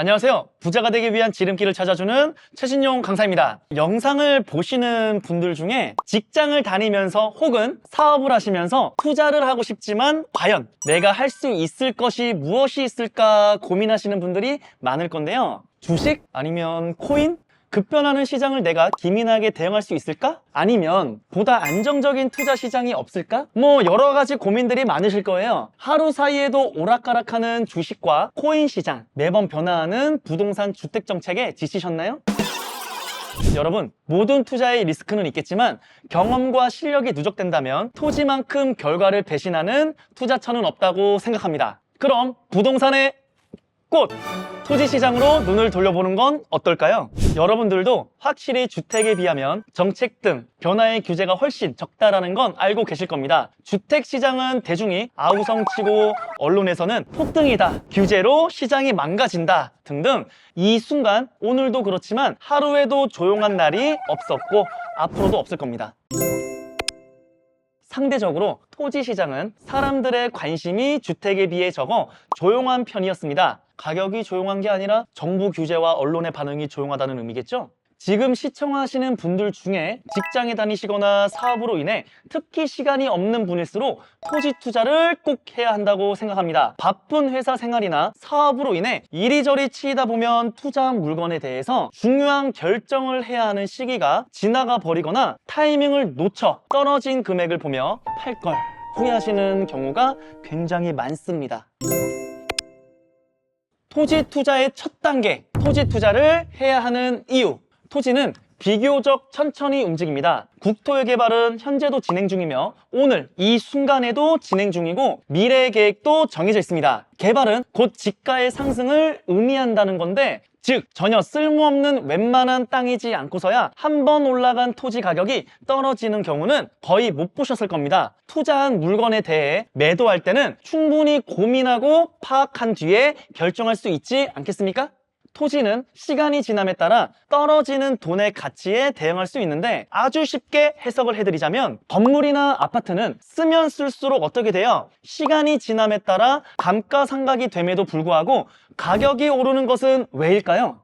안녕하세요. 부자가 되기 위한 지름길을 찾아주는 최신용 강사입니다. 영상을 보시는 분들 중에 직장을 다니면서 혹은 사업을 하시면서 투자를 하고 싶지만 과연 내가 할 수 있을 것이 무엇이 있을까 고민하시는 분들이 많을 건데요. 주식? 아니면 코인? 급변하는 시장을 내가 기민하게 대응할 수 있을까? 아니면 보다 안정적인 투자 시장이 없을까? 여러 가지 고민들이 많으실 거예요. 하루 사이에도 오락가락하는 주식과 코인 시장, 매번 변화하는 부동산 주택 정책에 지치셨나요? 여러분, 모든 투자의 리스크는 있겠지만 경험과 실력이 누적된다면 토지만큼 결과를 배신하는 투자처는 없다고 생각합니다. 그럼 부동산의 꽃! 토지 시장으로 눈을 돌려보는 건 어떨까요? 여러분들도 확실히 주택에 비하면 정책 등 변화의 규제가 훨씬 적다라는 건 알고 계실 겁니다. 주택 시장은 대중이 아우성치고 언론에서는 폭등이다, 규제로 시장이 망가진다 등등 이 순간 오늘도 그렇지만 하루에도 조용한 날이 없었고 앞으로도 없을 겁니다. 상대적으로 토지 시장은 사람들의 관심이 주택에 비해 적어 조용한 편이었습니다. 가격이 조용한 게 아니라 정부 규제와 언론의 반응이 조용하다는 의미겠죠? 지금 시청하시는 분들 중에 직장에 다니시거나 사업으로 인해 특히 시간이 없는 분일수록 토지 투자를 꼭 해야 한다고 생각합니다. 바쁜 회사 생활이나 사업으로 인해 이리저리 치이다 보면 투자한 물건에 대해서 중요한 결정을 해야 하는 시기가 지나가 버리거나 타이밍을 놓쳐 떨어진 금액을 보며 팔 걸 후회하시는 경우가 굉장히 많습니다. 토지 투자의 첫 단계, 토지 투자를 해야 하는 이유. 토지는 비교적 천천히 움직입니다. 국토의 개발은 현재도 진행 중이며 오늘 이 순간에도 진행 중이고 미래의 계획도 정해져 있습니다. 개발은 곧 지가의 상승을 의미한다는 건데 즉 전혀 쓸모없는 웬만한 땅이지 않고서야 한 번 올라간 토지 가격이 떨어지는 경우는 거의 못 보셨을 겁니다. 투자한 물건에 대해 매도할 때는 충분히 고민하고 파악한 뒤에 결정할 수 있지 않겠습니까? 토지는 시간이 지남에 따라 떨어지는 돈의 가치에 대응할 수 있는데 아주 쉽게 해석을 해드리자면 건물이나 아파트는 쓰면 쓸수록 어떻게 돼요? 시간이 지남에 따라 감가상각이 됨에도 불구하고 가격이 오르는 것은 왜일까요?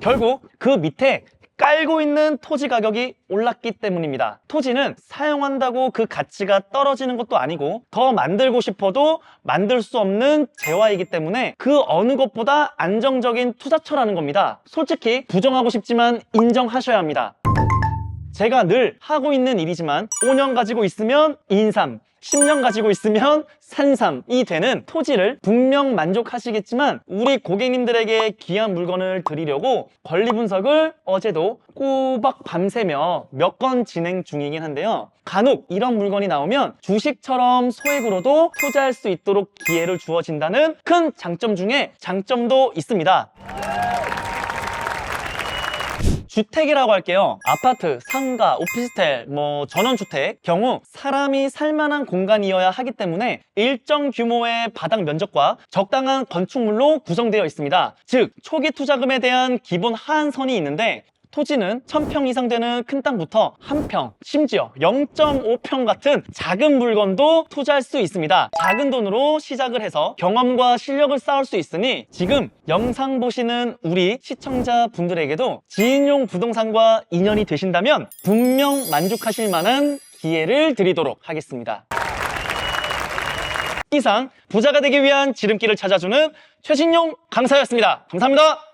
결국 그 밑에 깔고 있는 토지 가격이 올랐기 때문입니다. 토지는 사용한다고 그 가치가 떨어지는 것도 아니고 더 만들고 싶어도 만들 수 없는 재화이기 때문에 그 어느 것보다 안정적인 투자처라는 겁니다. 솔직히 부정하고 싶지만 인정하셔야 합니다. 제가 늘 하고 있는 일이지만 5년 가지고 있으면 인삼, 10년 가지고 있으면 산삼이 되는 토지를 분명 만족하시겠지만 우리 고객님들에게 귀한 물건을 드리려고 권리 분석을 어제도 꼬박 밤새며 몇 건 진행 중이긴 한데요. 간혹 이런 물건이 나오면 주식처럼 소액으로도 투자할 수 있도록 기회를 주어진다는 큰 장점 중에 장점도 있습니다. 주택이라고 할게요. 아파트, 상가, 오피스텔, 전원주택 경우 사람이 살만한 공간이어야 하기 때문에 일정 규모의 바닥 면적과 적당한 건축물로 구성되어 있습니다. 즉 초기 투자금에 대한 기본 하한선이 있는데 토지는 1000평 이상 되는 큰 땅부터 1평, 심지어 0.5평 같은 작은 물건도 투자할 수 있습니다. 작은 돈으로 시작을 해서 경험과 실력을 쌓을 수 있으니 지금 영상 보시는 우리 시청자분들에게도 지인용 부동산과 인연이 되신다면 분명 만족하실 만한 기회를 드리도록 하겠습니다. 이상 부자가 되기 위한 지름길을 찾아주는 최신용 강사였습니다. 감사합니다.